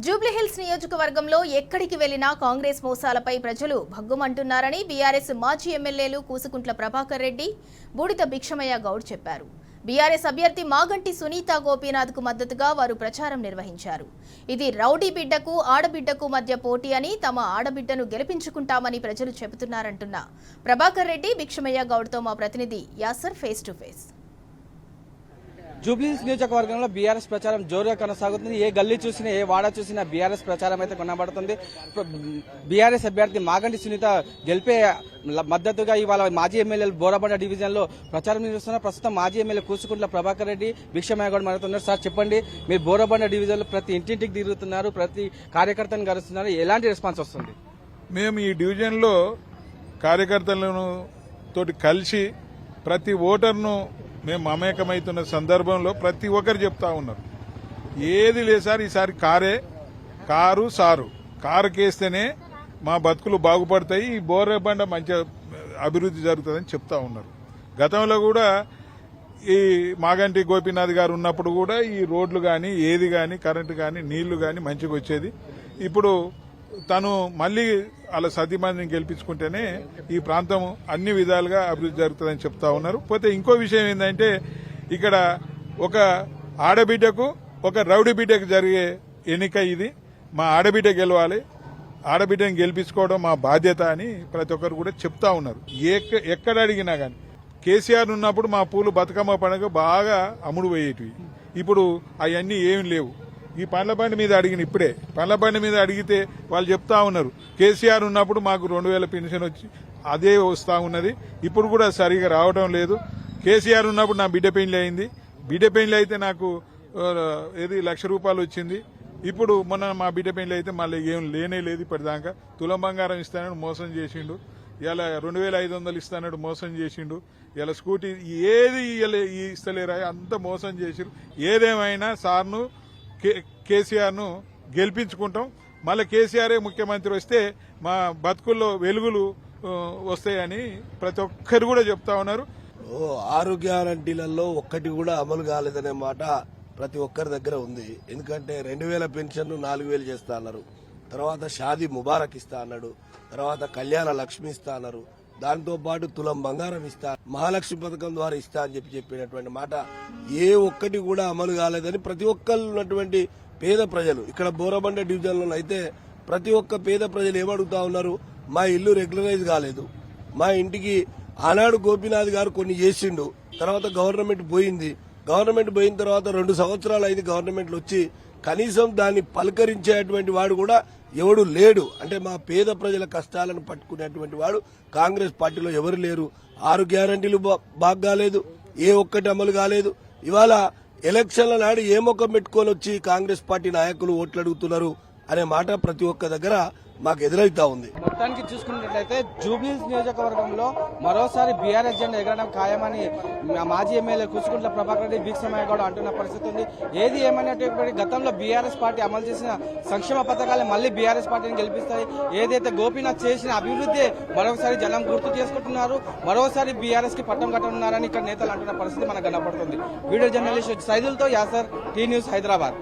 జూబ్లీహిల్స్ నియోజకవర్గంలో ఎక్కడికి వెళ్లినా కాంగ్రెస్ మోసాలపై ప్రజలు భగ్గుమంటున్నారని బీఆర్ఎస్ మాజీ ఎమ్మెల్యేలు కూసుకుంట్ల ప్రభాకర్ రెడ్డి, బూడిద భిక్షమయ్య గౌడ్ చెప్పారు. బీఆర్ఎస్ అభ్యర్థి మాగంటి సునీత గోపీనాథ్కు మద్దతుగా వారు ప్రచారం నిర్వహించారు. ఇది రౌడీ బిడ్డకు ఆడబిడ్డకు మధ్య పోటీ అని, తమ ఆడబిడ్డను గెలిపించుకుంటామని ప్రజలు చెబుతున్నారంటున్న ప్రభాకర్ రెడ్డి, భిక్షమయ్య గౌడ్తో మా ప్రతినిధి Acer face to face. Jubilee Hills నియోజకవర్గంలో బీఆర్ఎస్ ప్రచారం జోరుగా కొనసాగుతుంది. ఏ గల్లీ చూసినా, ఏ వాడ చూసినా బీఆర్ఎస్ ప్రచారం అయితే కొనబడుతుంది. బీఆర్ఎస్ అభ్యర్థి మాగంటి సునీత గెలిపే మద్దతుగా ఇవాళ మాజీ ఎమ్మెల్యేలు బోరబండ డివిజన్ లో ప్రచారం నిర్వహిస్తున్నారు. ప్రస్తుతం మాజీ ఎమ్మెల్యే కూసుకుంట్ల ప్రభాకర్ రెడ్డి, భిక్షమయ్య గౌడ్ మనతున్నారు. సార్ చెప్పండి, మీరు బోరబండ డివిజన్ లో ప్రతి ఇంటింటికి తిరుగుతున్నారు, ప్రతి కార్యకర్తను కలుస్తున్నారు, ఎలాంటి రెస్పాన్స్ వస్తుంది? మేము ఈ డివిజన్ లో కార్యకర్తలను తోటి కలిసి ప్రతి ఓటర్ను మేము మమేకమవుతున్న సందర్భంలో ప్రతి ఒక్కరు చెప్తా ఉన్నారు, ఏది లేదు సార్, ఈసారి కారు కేస్తేనే మా బతుకులు బాగుపడతాయి, ఈ బోరబండ మంచి అభివృద్ధి జరుగుతుందని చెప్తా ఉన్నారు. గతంలో కూడా ఈ మాగంటి గోపీనాథ్ గారు ఉన్నప్పుడు కూడా ఈ రోడ్లు కానీ, ఏది కానీ, కరెంటు కానీ, నీళ్లు కానీ మంచిగా వచ్చేది. ఇప్పుడు తను మళ్లీ అలా సతీమణిని గెలిపించుకుంటేనే ఈ ప్రాంతం అన్ని విధాలుగా అభివృద్ధి జరుగుతుందని చెప్తా ఉన్నారు. పోతే ఇంకో విషయం ఏంటంటే, ఇక్కడ ఒక ఆడబిడ్డకు, ఒక రౌడీ బిడ్డకు జరిగే ఎన్నిక ఇది. మా ఆడబిడ్డ గెలవాలి, ఆడబిడ్డని గెలిపించుకోవడం మా బాధ్యత అని ప్రతి ఒక్కరు కూడా చెప్తా ఉన్నారు. ఎక్కడ అడిగినా గాని కేసీఆర్ ఉన్నప్పుడు మా పూలు బతుకమ్మ పండుగ బాగా అమ్ముడు పోయేటివి. ఇప్పుడు అవన్నీ ఏం లేవు. ఈ పండ్ల బండి మీద అడిగిన ఇప్పుడే పండ్ల బండి మీద అడిగితే వాళ్ళు చెప్తా ఉన్నారు, కేసీఆర్ ఉన్నప్పుడు మాకు 2000 పెన్షన్ వచ్చి అదే వస్తా ఉన్నది, ఇప్పుడు కూడా సరిగా రావడం లేదు. కేసీఆర్ ఉన్నప్పుడు నా బిడ్డ పెళ్లి అయింది, బిడ్డ పెళ్లి అయితే నాకు ఏది ₹1,00,000 వచ్చింది. ఇప్పుడు మొన్న మా బిడ్డ పెళ్లి అయితే మళ్ళీ ఏం లేనే లేదు. ఇప్పటిదాకా తులం బంగారం ఇస్తానని మోసం చేసిండు, ఇలా 2500 ఇస్తానడు మోసం చేసిండు, ఇలా స్కూటీ ఏది ఇస్తలేరా, అంత మోసం చేసిరు. ఏదేమైనా సార్ను కేసీఆర్ ను గెలిపించుకుంటాం, మళ్ళీ కేసీఆరే ముఖ్యమంత్రి వస్తే మా బతుకుల్లో వెలుగులు వస్తాయని ప్రతి ఒక్కరు కూడా చెప్తా ఉన్నారు. 6 గ్యారంటీలలో ఒక్కటి కూడా అమలు కాలేదనే మాట ప్రతి ఒక్కరి దగ్గర ఉంది. ఎందుకంటే 2000 పెన్షన్ 4000 చేస్తా అన్నారు, తర్వాత షాదీ ముబారక్ ఇస్తా అన్నాడు, తర్వాత కళ్యాణ లక్ష్మి ఇస్తా అన్నారు, దాంతో పాటు తులం బంగారం ఇస్తా, మహాలక్ష్మి పథకం ద్వారా ఇస్తా అని చెప్పినటువంటి మాట ఏ ఒక్కటి కూడా అమలు కాలేదని ప్రతి ఒక్కరు ఉన్నటువంటి పేద ప్రజలు, ఇక్కడ బోరబండ డివిజన్ లో అయితే ప్రతి ఒక్క పేద ప్రజలు ఏమడుగుతా ఉన్నారు, మా ఇల్లు రెగ్యులరైజ్ కాలేదు, మా ఇంటికి ఆనాడు గోపీనాథ్ గారు కొన్ని చేసిండు, తర్వాత గవర్నమెంట్ పోయింది, గవర్నమెంట్ పోయిన తర్వాత 2 సంవత్సరాలు అయింది గవర్నమెంట్లు వచ్చి, కనీసం దాన్ని పలకరించేటువంటి వాడు కూడా ఎవడు లేడు. అంటే మా పేద ప్రజల కష్టాలను పట్టుకునేటువంటి వాడు కాంగ్రెస్ పార్టీలో ఎవరు లేరు. 6 గ్యారంటీలు బాగా కాలేదు, ఏ ఒక్కటి అమలు కాలేదు. ఇవాళ ఎలక్షన్ల నాడు ఏ ముఖం పెట్టుకొని వచ్చి కాంగ్రెస్ పార్టీ నాయకులు ఓట్లు అడుగుతున్నారు అనే మాట ప్రతి ఒక్క దగ్గర మాకు ఎదురైతా ఉంది. మొత్తానికి చూసుకున్నట్లయితే జూబ్లీహిల్స్ నియోజకవర్గంలో మరోసారి బీఆర్ఎస్ జెండా ఎగరడం ఖాయమని మాజీ ఎమ్మెల్యే కూసుకుంట్ల ప్రభాకర్ రెడ్డి, భిక్షమయ్య గౌడ్ అంటున్న పరిస్థితి ఉంది. ఏది ఏమైనటువంటి గతంలో బీఆర్ఎస్ పార్టీ అమలు చేసిన సంక్షేమ పథకాలు మళ్లీ బీఆర్ఎస్ పార్టీని గెలిపిస్తాయి. ఏదైతే గోపీనాథ్ చేసిన అభివృద్ధి మరోసారి జనం గుర్తు చేసుకుంటున్నారు, మరోసారి బీఆర్ఎస్ కి పట్టం కట్టనున్నారని ఇక్కడ నేతలు అంటున్న పరిస్థితి మనకు కనపడుతుంది. వీడియో జర్నలిస్ట్ సైదులతో యాసర్, టీ న్యూస్, హైదరాబాద్.